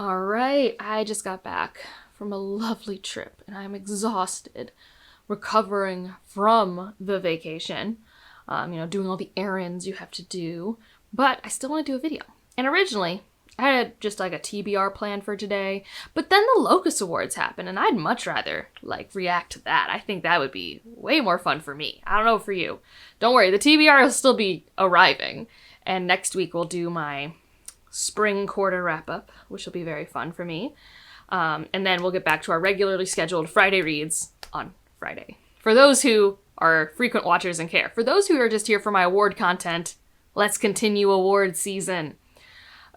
All right, I just got back from a lovely trip and I'm exhausted, recovering from the vacation, doing all the errands you have to do, but I still want to do a video. And originally, I had just like a TBR plan for today, but then the Locus Awards happened and I'd much rather react to that. I think that would be way more fun for me. I don't know for you. Don't worry, the TBR will still be arriving. And next week we'll do my spring quarter wrap-up, which will be very fun for me. And then we'll get back to our regularly scheduled Friday reads on Friday. For those who are frequent watchers and care. For those who are just here for my award content, let's continue award season.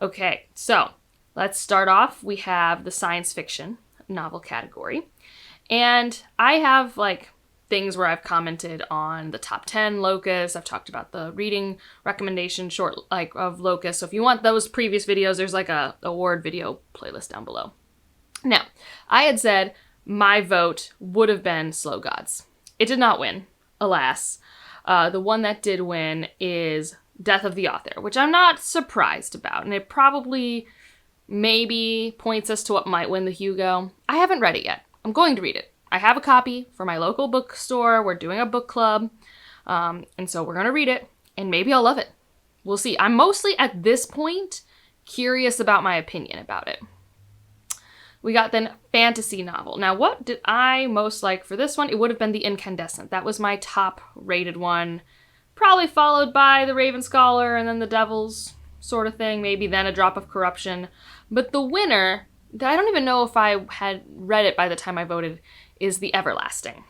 Okay, so let's start off. We have the science fiction novel category. And I have things where I've commented on the top 10 Locus. I've talked about the reading recommendation short of Locus. So if you want those previous videos, there's a award video playlist down below. Now, I had said my vote would have been Slow Gods. It did not win, alas. The one that did win is Death of the Author, which I'm not surprised about. And it probably maybe points us to what might win the Hugo. I haven't read it yet. I'm going to read it. I have a copy for my local bookstore. We're doing a book club. And so we're going to read it. And maybe I'll love it. We'll see. I'm mostly, at this point, curious about my opinion about it. We got then fantasy novel. Now, what did I most like for this one? It would have been The Incandescent. That was my top rated one. Probably followed by The Raven Scholar and then The Devils sort of thing. Maybe then A Drop of Corruption. But the winner, that I don't even know if I had read it by the time I voted, is The Everlasting.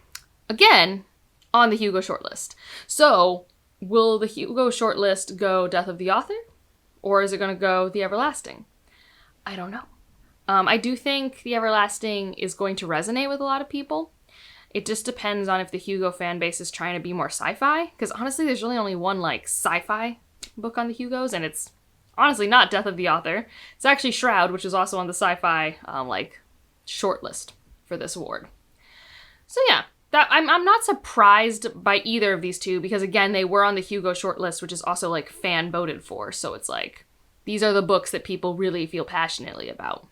Again, on the Hugo shortlist. So, will the Hugo shortlist go Death of the Author? Or is it going to go The Everlasting? I don't know. I do think The Everlasting is going to resonate with a lot of people. It just depends on if the Hugo fan base is trying to be more sci-fi. Because honestly, there's really only one sci-fi book on the Hugos. And it's honestly not Death of the Author. It's actually Shroud, which is also on the sci-fi shortlist for this award. So yeah, I'm not surprised by either of these two. Because again, they were on the Hugo shortlist, which is also fan voted for. So it's these are the books that people really feel passionately about.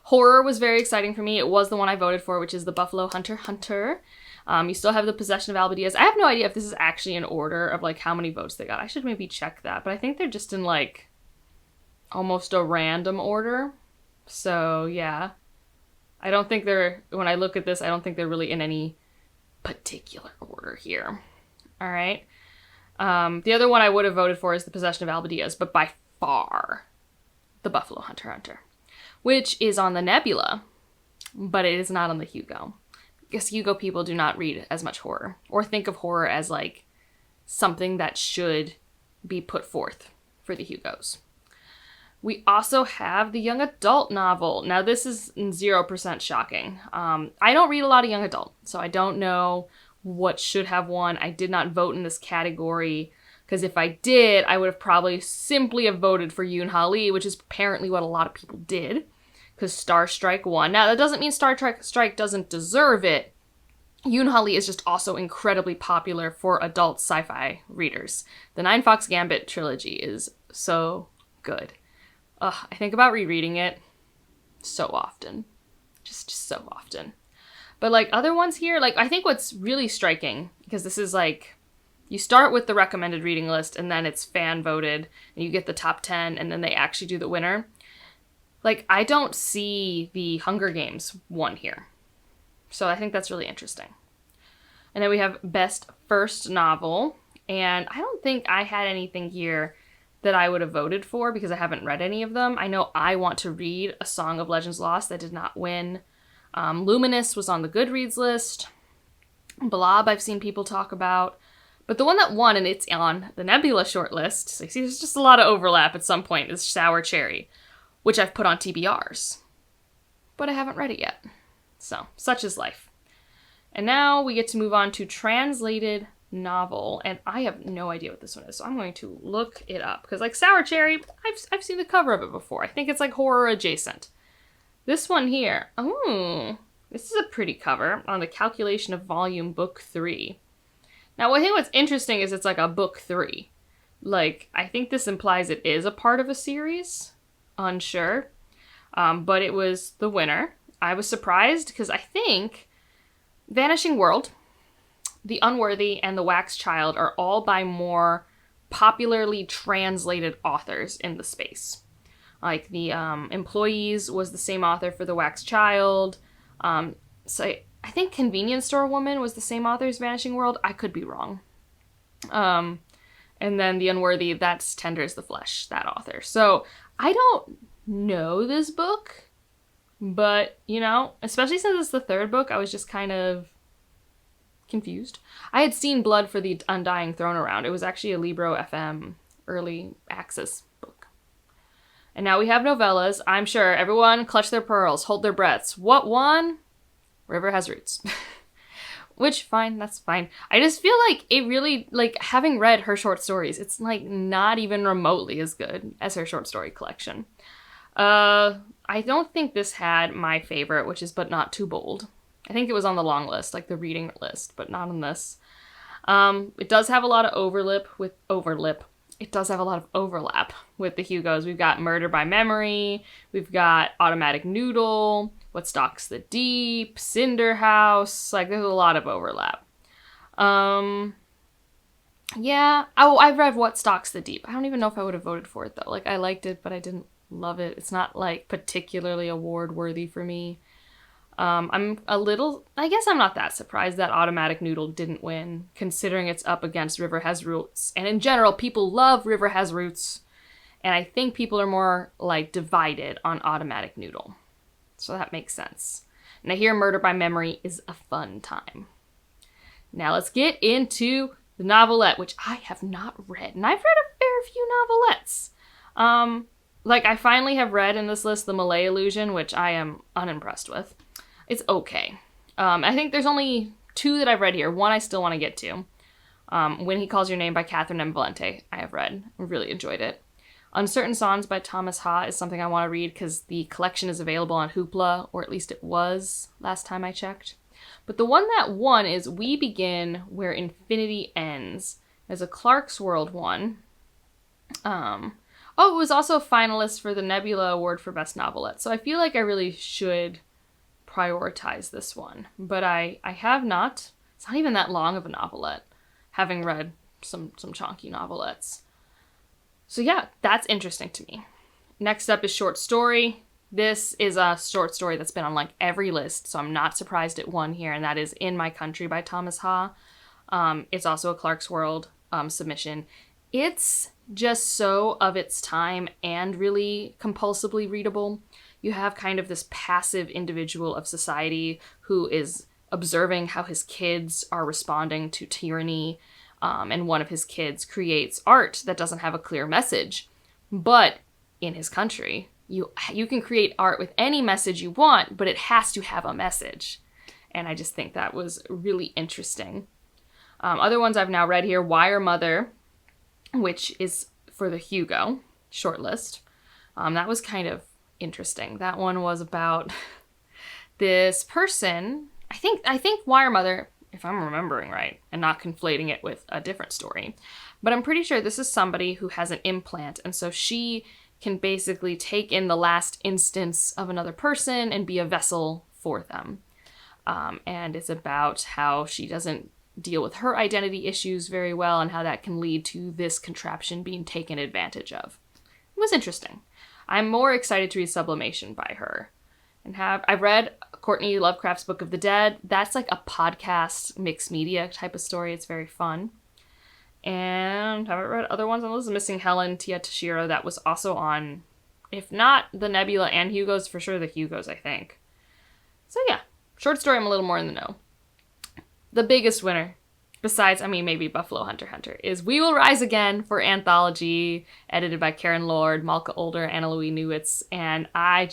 Horror was very exciting for me. It was the one I voted for, which is The Buffalo Hunter. You still have The Possession of Albedias. I have no idea if this is actually in order of how many votes they got. I should maybe check that, but I think they're just in almost a random order. So yeah, I don't think when I look at this, I don't think they're really in any particular order here. All right. The other one I would have voted for is The Possession of Albedias, but by far, The Buffalo Hunter. Which is on the Nebula, but it is not on the Hugo. I guess Hugo people do not read as much horror, or think of horror as something that should be put forth for the Hugos. We also have the young adult novel. Now this is 0% shocking. I don't read a lot of young adult, so I don't know what should have won. I did not vote in this category, because if I did, I would have probably simply have voted for Yoon Ha Lee, which is apparently what a lot of people did. Because Star Strike won. Now, that doesn't mean Star Strike doesn't deserve it. Yoon Ha Lee is just also incredibly popular for adult sci-fi readers. The Nine Fox Gambit trilogy is so good. I think about rereading it so often. Just so often. But other ones here, I think what's really striking, because this is you start with the recommended reading list and then it's fan voted and you get the top 10 and then they actually do the winner. I don't see the Hunger Games one here. So I think that's really interesting. And then we have Best First Novel. And I don't think I had anything here that I would have voted for because I haven't read any of them. I know I want to read A Song of Legends Lost that did not win. Luminous was on the Goodreads list. Blob I've seen people talk about. But the one that won, and it's on the Nebula shortlist, so you see there's just a lot of overlap at some point, is Sour Cherry, which I've put on TBRs. But I haven't read it yet. So, such is life. And now we get to move on to translated novel, and I have no idea what this one is, so I'm going to look it up. Because Sour Cherry, I've seen the cover of it before. I think it's horror adjacent. This one here, this is a pretty cover on the Calculation of Volume Book 3. Now, I think what's interesting is it's a book 3. I think this implies it is a part of a series. Unsure. But it was the winner. I was surprised because I think Vanishing World, The Unworthy, and The Wax Child are all by more popularly translated authors in the space. Like the Employees was the same author for The Wax Child. So I think Convenience Store Woman was the same author as Vanishing World. I could be wrong. And then The Unworthy, that's Tender as the Flesh, that author. So I don't know this book, but, you know, especially since it's the third book, I was just kind of confused. I had seen Blood for the Undying thrown around. It was actually a Libro FM early access book. And now we have Novellas. I'm sure everyone clutch their pearls, hold their breaths. What won? River Has Roots. Which, fine, that's fine. I just feel like it really, like, having read her short stories, it's, like, not even remotely as good as her short story collection. I don't think this had my favorite, which is But Not Too Bold. I think it was on the long list, like the reading list, but not on this. It does have a lot of overlap with the Hugos. We've got Murder by Memory, we've got Automatic Noodle, What Stalks the Deep, Cinder House, like there's a lot of overlap. Yeah. Oh, I've read What Stalks the Deep. I don't even know if I would have voted for it though. Like I liked it, but I didn't love it. It's not like particularly award worthy for me. I guess I'm not that surprised that Automatic Noodle didn't win, considering it's up against River Has Roots. And in general, people love River Has Roots, and I think people are more, like, divided on Automatic Noodle. So that makes sense. And I hear Murder by Memory is a fun time. Now let's get into the novelette, which I have not read. And I've read a fair few novelettes. I finally have read in this list The Malay Illusion, which I am unimpressed with. It's okay. I think there's only 2 that I've read here. One I still want to get to. When He Calls Your Name by Catherine M. Valente, I have read. I really enjoyed it. Uncertain Songs by Thomas Ha is something I want to read because the collection is available on Hoopla, or at least it was last time I checked. But the one that won is We Begin Where Infinity Ends. There's a Clark's World one. It was also a finalist for the Nebula Award for Best Novelette. So I feel like I really should prioritize this one, but I have not. It's not even that long of a novelette, having read some chonky novelettes. So yeah, that's interesting to me. Next up is short story. This is a short story that's been on like every list, so I'm not surprised it won here, and that is In My Country by Thomas Ha. It's also a Clark's World submission. It's just so of its time and really compulsively readable. You have kind of this passive individual of society who is observing how his kids are responding to tyranny, and one of his kids creates art that doesn't have a clear message. But in his country, you can create art with any message you want, but it has to have a message. And I just think that was really interesting. Other ones I've now read here, Wire Mother, which is for the Hugo shortlist. That was kind of interesting. That one was about this person. I think Wire Mother, if I'm remembering right, and not conflating it with a different story, but I'm pretty sure this is somebody who has an implant, and so she can basically take in the last instance of another person and be a vessel for them. And it's about how she doesn't deal with her identity issues very well and how that can lead to this contraption being taken advantage of. It was interesting. I'm more excited to read Sublimation by her. And I've read Courtney Lovecraft's Book of the Dead. That's like a podcast mixed media type of story. It's very fun. And haven't read other ones on the list. Missing Helen, Tia Tashiro. That was also on, if not the Nebula and Hugos, for sure the Hugos, I think. So yeah, short story I'm a little more in the know. The biggest winner, besides, maybe Buffalo Hunter Hunter, is We Will Rise Again for Anthology, edited by Karen Lord, Malka Older, Anna Louise Newitz, and I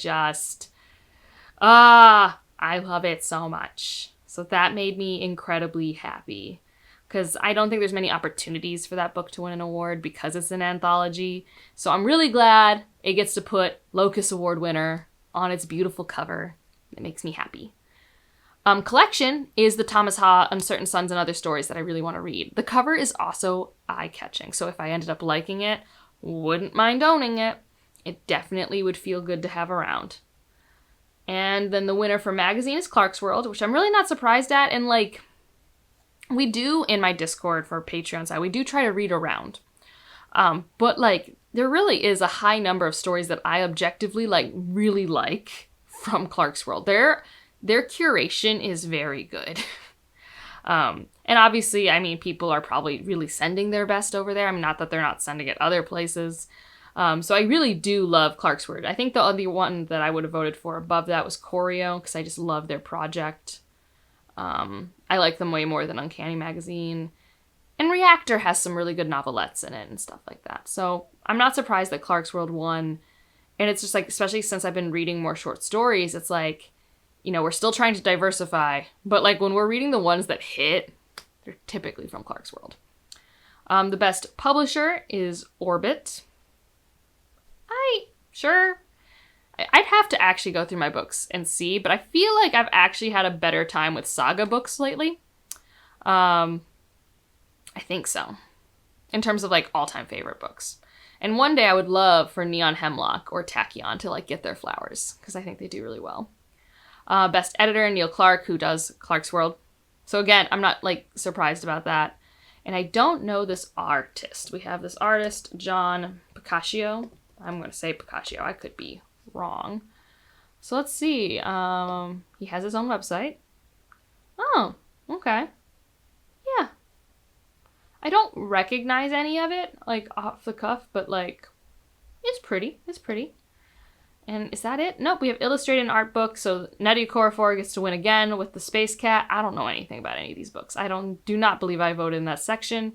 love it so much. So that made me incredibly happy, because I don't think there's many opportunities for that book to win an award because it's an anthology. So I'm really glad it gets to put Locus Award winner on its beautiful cover. It makes me happy. Collection is the Thomas Ha Uncertain Sons and Other Stories that I really want to read. The cover is also eye-catching, so if I ended up liking it, wouldn't mind owning it. It definitely would feel good to have around. And then the winner for magazine is Clarkesworld, which I'm really not surprised at. And like, we do in my Discord for Patreon side, we do try to read around. But like, there really is a high number of stories that I objectively like, really like from Clarkesworld. Their curation is very good. And obviously, I mean, people are probably really sending their best over there. I mean, not that they're not sending it other places. So I really do love Clarkesworld. I think the other one that I would have voted for above that was Choreo, because I just love their project. I like them way more than Uncanny Magazine. And Reactor has some really good novelettes in it and stuff like that. So I'm not surprised that Clarkesworld won. And it's just like, especially since I've been reading more short stories, it's like, you know, we're still trying to diversify. But like when we're reading the ones that hit, they're typically from Clarkesworld. The best publisher is Orbit. I'd have to actually go through my books and see, but I feel like I've actually had a better time with saga books lately. I think so. In terms of like all-time favorite books. And one day I would love for Neon Hemlock or Tachyon to like get their flowers, because I think they do really well. Best editor, Neil Clark, who does Clarkesworld. So again, I'm not like surprised about that. And I don't know this artist. We have this artist, John Picacio. I'm going to say Picacio. I could be wrong. So let's see. He has his own website. Oh, okay. Yeah. I don't recognize any of it, like, off the cuff, but, like, it's pretty. It's pretty. And is that it? Nope, we have illustrated and art books, so Nettie Okorafor gets to win again with the Space Cat. I don't know anything about any of these books. I do not believe I voted in that section.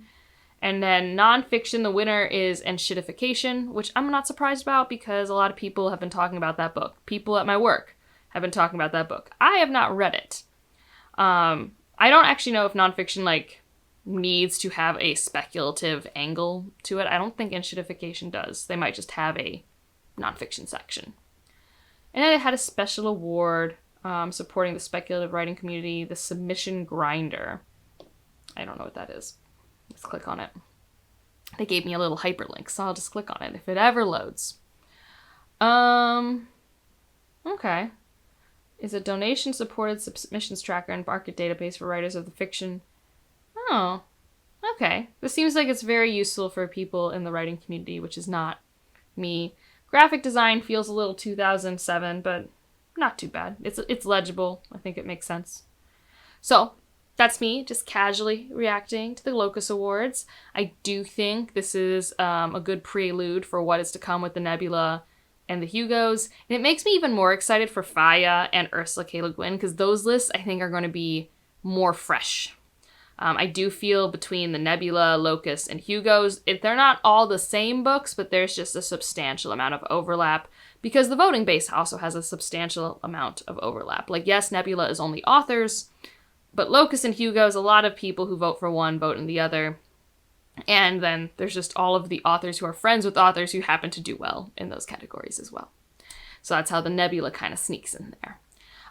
And then nonfiction, the winner is Enshittification, which I'm not surprised about because a lot of people have been talking about that book. People at my work have been talking about that book. I have not read it. I don't actually know if nonfiction, like, needs to have a speculative angle to it. I don't think Enshittification does. They might just have a nonfiction section. And then it had a special award supporting the speculative writing community, the Submission Grinder. I don't know what that is. Let's click on it. They gave me a little hyperlink, so I'll just click on it if it ever loads. Okay. Is a donation-supported submissions tracker and market database for writers of the fiction. Oh, okay. This seems like it's very useful for people in the writing community, which is not me. Graphic design feels a little 2007, but not too bad. It's legible. I think it makes sense. So, that's me, just casually reacting to the Locus Awards. I do think this is a good prelude for what is to come with the Nebula and the Hugos. And it makes me even more excited for Faya and Ursula K. Le Guin, because those lists, I think, are going to be more fresh. I do feel between the Nebula, Locus, and Hugos, they're not all the same books, but there's just a substantial amount of overlap, because the voting base also has a substantial amount of overlap. Like, yes, Nebula is only authors, but Locus and Hugos, a lot of people who vote for one vote in the other. And then there's just all of the authors who are friends with authors who happen to do well in those categories as well. So that's how the Nebula kind of sneaks in there.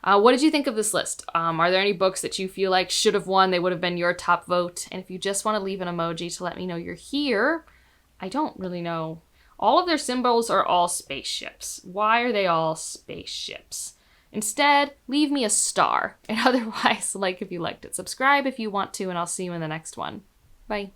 What did you think of this list? Are there any books that you feel like should have won? They would have been your top vote. And if you just want to leave an emoji to let me know you're here, I don't really know. All of their symbols are all spaceships. Why are they all spaceships? Instead, leave me a star. And otherwise, like if you liked it. Subscribe if you want to, and I'll see you in the next one. Bye.